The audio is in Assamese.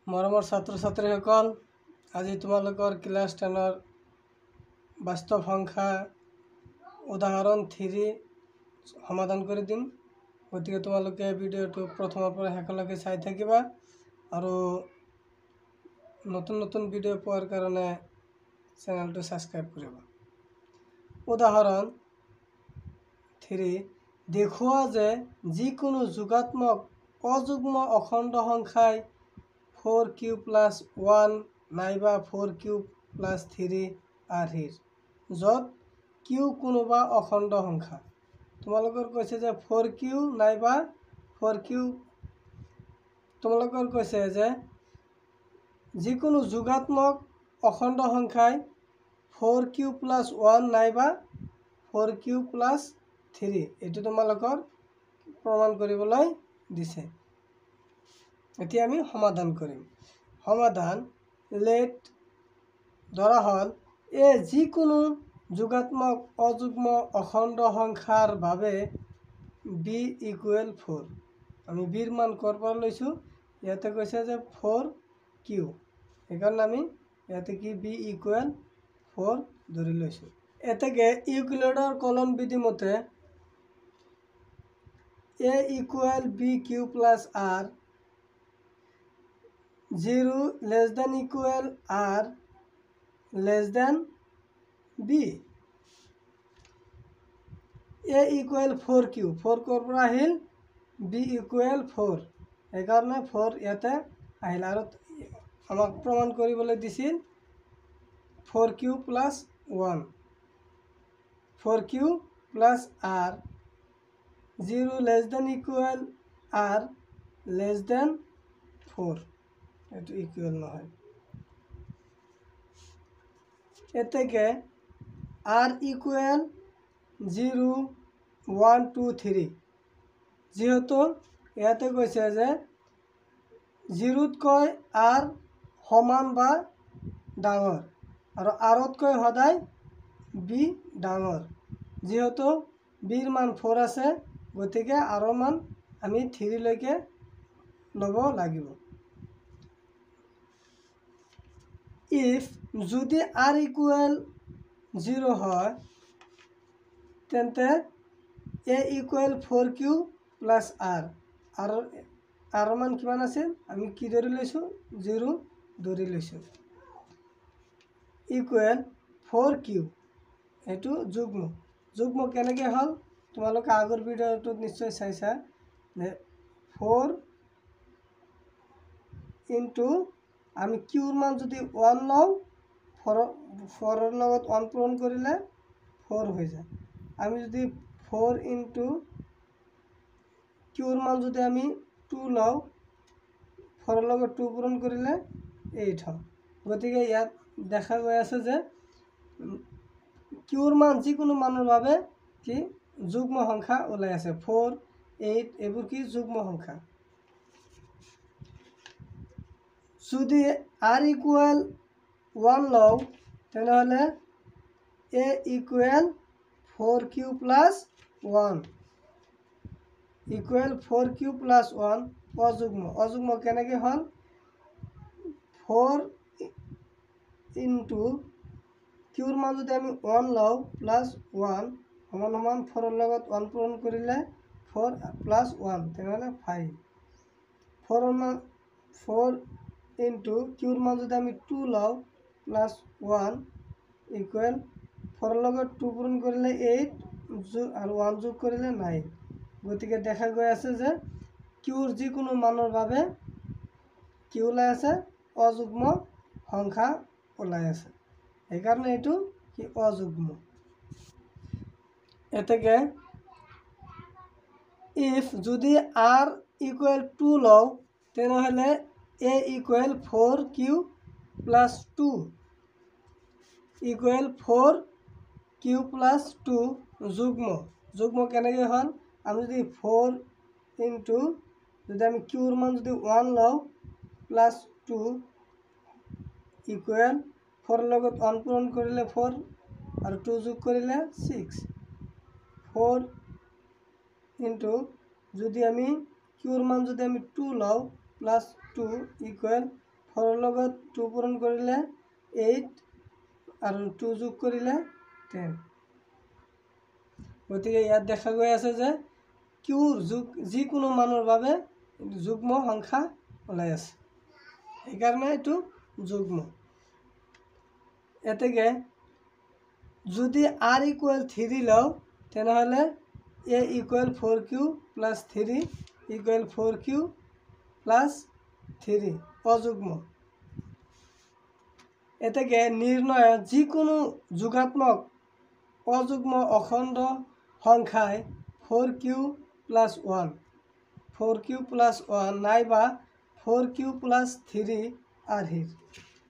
মৰমৰ ছাত্ৰ ছাত্ৰীসকল, আজি তোমালোকৰ ক্লাছ 10ৰ বাস্তৱ সংখ্যা উদাহৰণ 3 সমাধান কৰি দিম। গতিকে তোমালোকে ভিডিঅ'টো প্ৰথমৰ পৰা শেষলৈকে চাই থাকিবা আৰু নতুন নতুন ভিডিঅ' পোৱাৰ কাৰণে চেনেলটো ছাবস্ক্ৰাইব কৰিবা। উদাহৰণ 3, দেখুওৱা যে যিকোনো যোগাত্মক অযুগ্ম অখণ্ড সংখ্যাই 4q + 1 নাইবা 4q + 3 আৰ্হিৰ, য'ত q কোনোবা অখণ্ড সংখ্যা। তোমালোকৰ কৈছে যে 4q নাইবা 4q, তোমালোকৰ কৈছে যে যিকোনো যোগাত্মক অখণ্ড সংখ্যাই 4q + 1 নাইবা 4q + 3, এইটো তোমালোকৰ প্ৰমাণ কৰিবলৈ দিছে। এতিয়া আমি সমাধান কৰিম। সমাধান লেট ধৰা হ'ল যিকোনো যোগাত্মক অযুগ্ম অখণ্ড সংখ্যাৰ বাবে b = 4। আমি b ৰ মান ক'ৰ পৰা লৈছোঁ? ইয়াতে কৈছে যে 4q, সেইকাৰণে আমি ইয়াতে কি b = 4 ধৰি লৈছোঁ। এতেকে ইউক্লিডৰ কলন বিধি মতে a = bq + r, 0 ≤ r b। a = 4q, 4 ক'ৰ পৰা আহিল? b = 4, সেইকাৰণে 4 ইয়াতে আহিল। আৰু আমাক প্ৰমাণ কৰিবলৈ দিছিল 4q + 1, 4q + r, 0 ≤ r <4, এইটো ইকুৱেল নহয়। এতেকে r = 0, 1, 2, 3, যিহেতু ইয়াতে কৈছে যে 0তকৈ r সমান বা ডাঙৰ আৰু rতকৈ সদায় b ডাঙৰ। যিহেতু b ৰ মান 4 আছে, গতিকে r ৰ মান আমি 3 লৈকে ল'ব লাগিব। if যদি r = 0 হয়, তেন্তে a = 4q + r, আৰু r ৰ মান কিমান আছিল? আমি কি ধৰি লৈছোঁ? 0 ধৰি লৈছোঁ। = 4q, এইটো যুগ্ম। যুগ্ম কেনেকৈ হ'ল? তোমালোকে আগৰ ভিডিঅ'টোত নিশ্চয় চাইছা যে 4 * আমি q ৰ মান যদি 1 লওঁ, 4 ৰ লগত 1 পূৰণ কৰিলে 4 হৈ যায়। আমি যদি 4 * q ৰ মান যদি আমি 2 লওঁ, 4 ৰ লগত 2 পূৰণ কৰিলে 8 হয়। গতিকে ইয়াত দেখা গৈ আছে যে q ৰ মান যিকোনো মানৰ বাবে কি যুগ্ম সংখ্যা ওলাই আছে। 4, 8 এইবোৰ কি যুগ্ম সংখ্যা। যদি r = 1 লওঁ, তেনেহ'লে a = 4q + 1 = 4q + 1 অযুগ্ম। অযুগ্ম কেনেকৈ হ'ল? 4 * q ৰ মান যদি আমি 1 লওঁ + 1 = 4 ৰ লগত 1 পূৰণ কৰিলে 4 + 1, তেনেহ'লে 5। 4 * q ৰ মান যদি আমি 2 লওঁ + 1 = 4 ৰ লগত 2 পূৰণ কৰিলে 8 আৰু 1 যোগ কৰিলে 9। গতিকে দেখা গৈ আছে যে q ৰ যিকোনো মানৰ বাবে কি ওলাই আছে? অযুগ্ম সংখ্যা ওলাই আছে, সেইকাৰণে এইটো কি অযুগ্ম। এতেকে if যদি r = 2 লওঁ, তেনেহ'লে a = 4q + 2 = 4q + 2 যুগ্ম। যুগ্ম কেনেকৈ হ'ল? আমি যদি 4 যদি আমি q ৰ মান যদি 1 লওঁ + 2 = 4 ৰ লগত 1 পূৰণ কৰিলে 4 আৰু 2 যোগ কৰিলে 6। 4 যদি আমি q ৰ মান যদি আমি 2 লওঁ + 2 = 4 লগত 2 পূৰণ কৰিলে 8 আৰু 2 যোগ কৰিলে 10। গতিকে ইয়াত দেখা গৈ আছে যে কিউৰ যিকোনো মানৰ বাবে যুগ্ম সংখ্যা ওলাই আছে, সেইকাৰণে এইটো যুগ্ম। এতেকে যদি r = 3 লওঁ তেনেহ'লে a = 4q + 3 = 4q + 3 অযুগ্ম। এতেকে নির্ণয় যিকোনো যোগাত্মক অযুগ্ম অখণ্ড সংখ্যায় 4q + 1 4q + 1 নাইবা 4q + 3 আৰ্হিৰ।